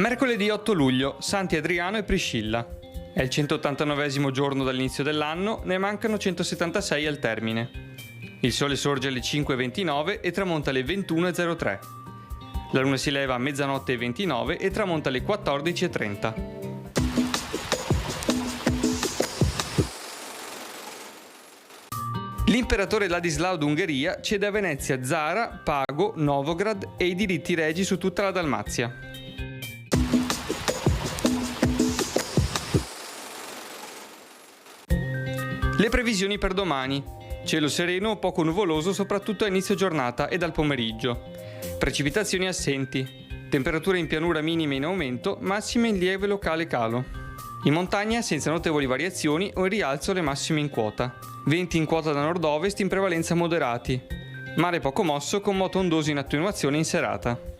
Mercoledì 8 luglio, Santi Adriano e Priscilla. È il 189esimo giorno dall'inizio dell'anno, ne mancano 176 al termine. Il sole sorge alle 5:29 e tramonta alle 21:03. La luna si leva a mezzanotte e 29 e tramonta alle 14:30. L'imperatore Ladislao d'Ungheria cede a Venezia Zara, Pago, Novograd e i diritti regi su tutta la Dalmazia. Le previsioni per domani. Cielo sereno o poco nuvoloso soprattutto a inizio giornata e dal pomeriggio. Precipitazioni assenti. Temperature in pianura minime in aumento, massime in lieve locale calo. In montagna senza notevoli variazioni o in rialzo le massime in quota. Venti in quota da nord-ovest in prevalenza moderati. Mare poco mosso con moto ondoso in attenuazione in serata.